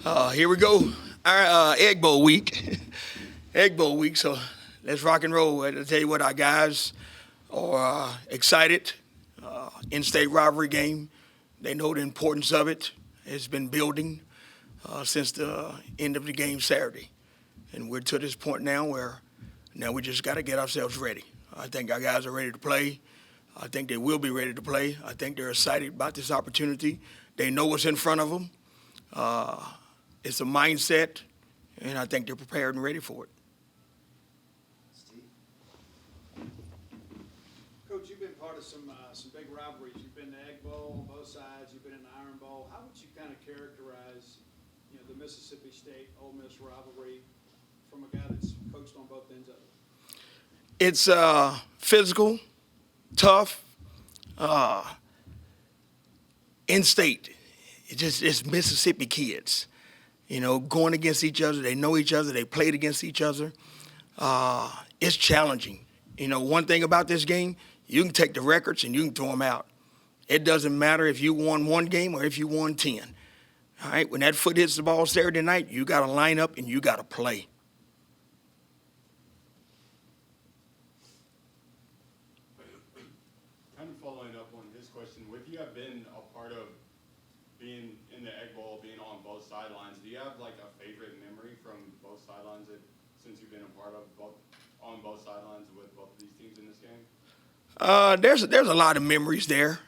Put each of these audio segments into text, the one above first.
Here we go. Our Egg Bowl week. Egg Bowl week. So let's rock and roll. I tell you what, our guys are excited. In-state rivalry game. They know the importance of it. It's been building since the end of the game Saturday. And we're to this point now where now we just got to get ourselves ready. I think our guys are ready to play. I think they will be ready to play. I think they're excited about this opportunity. They know what's in front of them. It's a mindset, and I think they're prepared and ready for it. Steve? Coach, you've been part of some big rivalries. You've been to Egg Bowl on both sides. You've been in the Iron Bowl. How would you kind of characterize, the Mississippi State-Ole Miss rivalry from a guy that's coached on both ends of it? It's physical, tough, in-state. It's Mississippi kids, going against each other. They know each other. They played against each other. It's challenging. One thing about this game, you can take the records and you can throw them out. It doesn't matter if you won one game or if you won 10. All right, when that foot hits the ball Saturday night, you got to line up and you got to play. Kind of following up on his question, with you have been a part of being in the Egg Bowl, being on both sidelines, do you have like a favorite memory from both sidelines since you've been a part of on both sidelines with both of these teams in this game? There's a lot of memories there,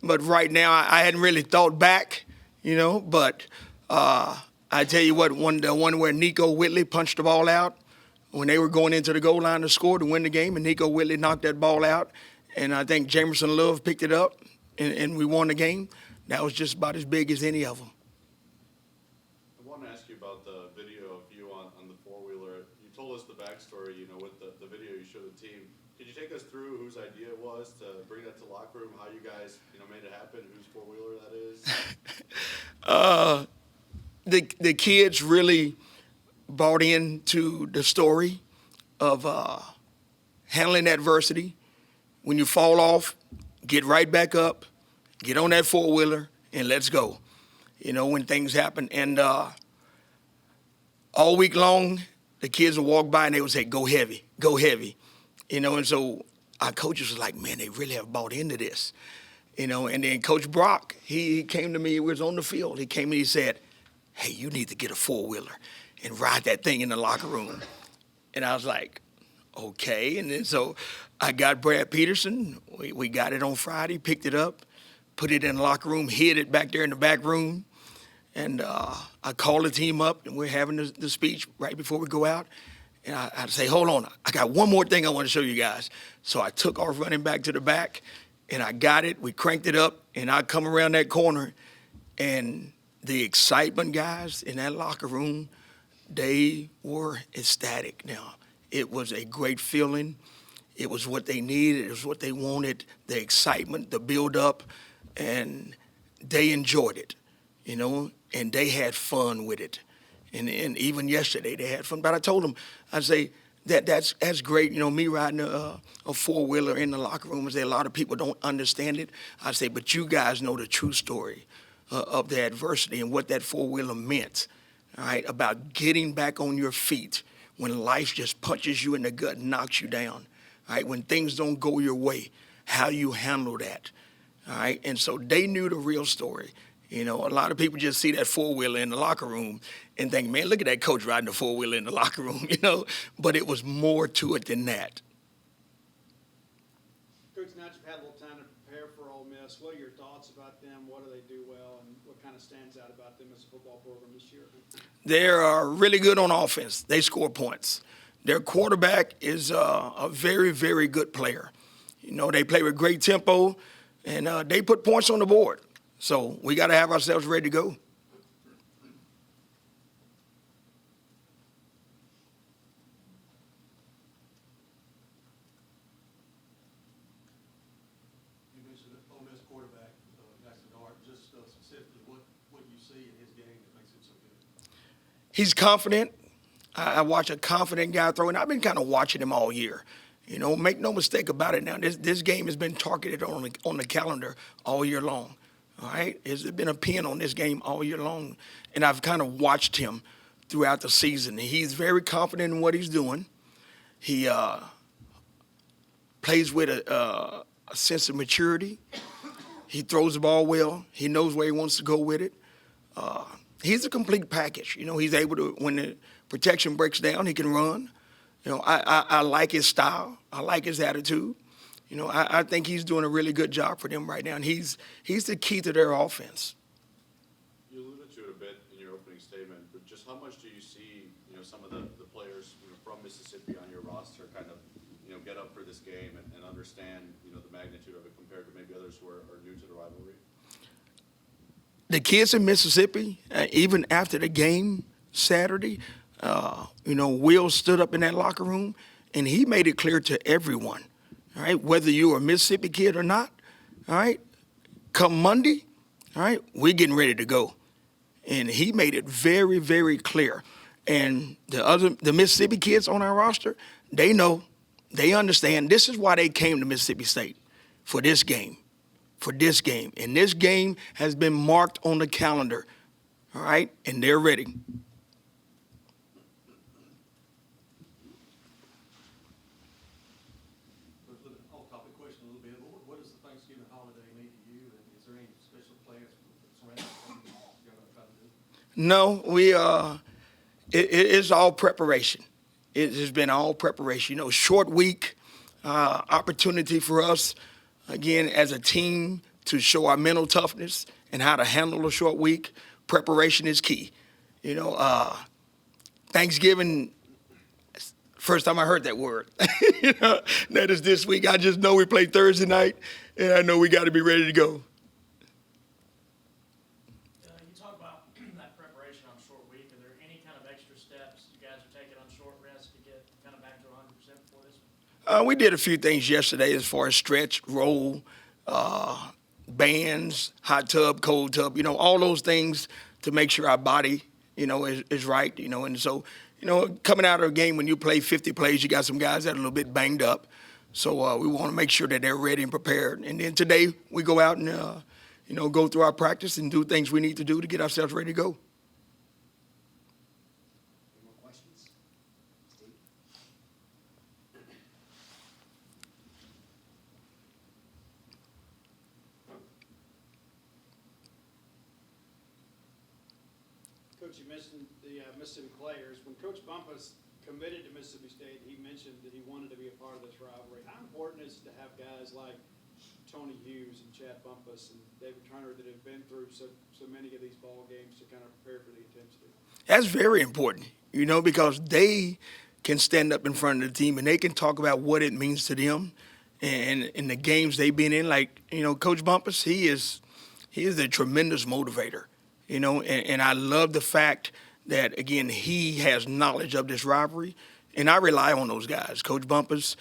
but right now I hadn't really thought back, but I tell you what, the one where Nico Whitley punched the ball out when they were going into the goal line to score to win the game, and Nico Whitley knocked that ball out, and I think Jamerson Love picked it up, and we won the game. That was just about as big as any of them. I want to ask you about the video of you on the four-wheeler. You told us the backstory, with the video you showed the team. Could you take us through whose idea it was to bring that to the locker room, how you guys, made it happen, whose four-wheeler that is? The kids really bought into the story of handling adversity. When you fall off, get right back up, get on that four-wheeler, and let's go. When things happen. And all week long, the kids would walk by and they would say, go heavy, go heavy. And so our coaches was like, man, they really have bought into this. And then Coach Brock, he came to me, he was on the field. He came and he said, hey, you need to get a four-wheeler and ride that thing in the locker room. And I was like, okay. And then so I got Brad Peterson. We got it on Friday, picked it up, put it in the locker room, hid it back there in the back room. And I called the team up, and we're having the speech right before we go out. And I say, hold on, I got one more thing I want to show you guys. So I took off running back to the back, and I got it. We cranked it up, and I come around that corner, and the excitement guys in that locker room, they were ecstatic. Now, it was a great feeling. It was what they needed. It was what they wanted, the excitement, the build-up, and they enjoyed it, and they had fun with it. And even yesterday they had fun. But I told them, I say, that's great, me riding a four-wheeler in the locker room. I say, a lot of people don't understand it. I say, but you guys know the true story of the adversity and what that four-wheeler meant, all right, about getting back on your feet when life just punches you in the gut and knocks you down, all right, when things don't go your way, how you handle that, all right? And so they knew the real story. A lot of people just see that four-wheeler in the locker room and think, man, look at that coach riding the four-wheeler in the locker room, But it was more to it than that. Coach, now that you've had a little time to prepare for Ole Miss, what are your thoughts about them? What do they do well, and what kind of stands out about them as a football program this year? They're really good on offense. They score points. Their quarterback is a very, very good player. They play with great tempo, and they put points on the board. So we got to have ourselves ready to go. You mentioned the Ole Miss quarterback, Jackson Dart. Just specifically, what you see in his game that makes him so good? He's confident. I watch a confident guy throw, and I've been kind of watching him all year. Make no mistake about it now. This game has been targeted on the calendar all year long. All right, has there been a pin on this game all year long? And I've kind of watched him throughout the season. He's very confident in what he's doing. He plays with a sense of maturity. He throws the ball well. He knows where he wants to go with it. He's a complete package. You know, he's able to, when the protection breaks down, he can run. You know, I like his style. I like his attitude. You know, I think he's doing a really good job for them right now, and he's the key to their offense. You alluded to it a bit in your opening statement, but just how much do you see, you know, some of the players, you know, from Mississippi on your roster kind of, you know, get up for this game and understand, you know, the magnitude of it compared to maybe others who are new to the rivalry? The kids in Mississippi, even after the game Saturday, you know, Will stood up in that locker room, and he made it clear to everyone, all right, whether you're a Mississippi kid or not, all right, come Monday, all right, we're getting ready to go. And he made it very, very clear. And the Mississippi kids on our roster, they know, they understand. This is why they came to Mississippi State, for this game. For this game. And this game has been marked on the calendar, all right, and they're ready. Off-topic question a little bit. What does the Thanksgiving holiday mean to you, and is there any special plans surrounding what you're going to try to do? No, it's all preparation. It has been all preparation. You know, short week, opportunity for us, again, as a team, to show our mental toughness and how to handle a short week. Preparation is key. You know, Thanksgiving, first time I heard that word. You know, that is this week. I just know we play Thursday night, and I know we got to be ready to go. You talk about that preparation on a short week. Are there any kind of extra steps you guys are taking on short rest to get kind of back to 100% before this one? We did a few things yesterday as far as stretch, roll, bands, hot tub, cold tub, you know, all those things to make sure our body, you know, is right, you know. And so, you know, coming out of a game when you play 50 plays, you got some guys that are a little bit banged up. So we want to make sure that they're ready and prepared. And then today we go out and, you know, go through our practice and do things we need to do to get ourselves ready to go. Any more questions? Steve? Coach, you mentioned the Mississippi players. When Coach Bumpus committed to Mississippi State, he mentioned that he wanted to be a part of this rivalry. How important is it to have guys like Tony Hughes and Chad Bumpus and David Turner that have been through so many of these ball games to kind of prepare for the intensity? That's very important, you know, because they can stand up in front of the team and they can talk about what it means to them and the games they've been in. Like, you know, Coach Bumpus, he is a tremendous motivator, you know, and I love the fact that, again, he has knowledge of this rivalry, and I rely on those guys, Coach Bumpus,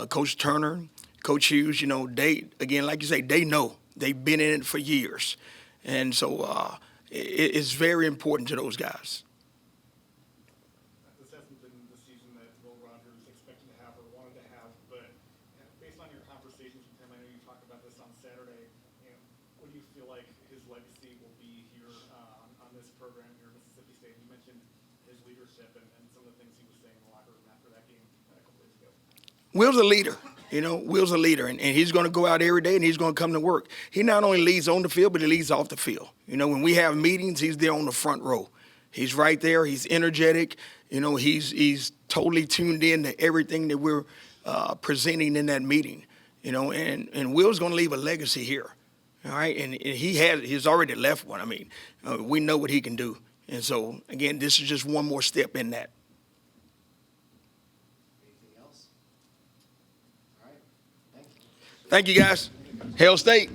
Coach Turner, Coach Hughes. You know, they, again, like you say, they know. They've been in it for years. And so it's very important to those guys. This hasn't been the season that Will Rogers expected to have or wanted to have, but based on your conversations with him, I know you talked about this on Saturday, you know, what do you feel like his legacy will be here on this program here at Mississippi State? You mentioned his leadership and some of the things he was saying in the locker room after that game a couple days ago. Will's a leader. You know, Will's a leader, and he's going to go out every day, and he's going to come to work. He not only leads on the field, but he leads off the field. You know, when we have meetings, he's there on the front row. He's right there. He's energetic. You know, he's totally tuned in to everything that we're presenting in that meeting. You know, and Will's going to leave a legacy here. All right, and he's already left one. I mean, we know what he can do. And so, again, this is just one more step in that. Anything else? All right. Thank you. Thank you, guys. Hail State.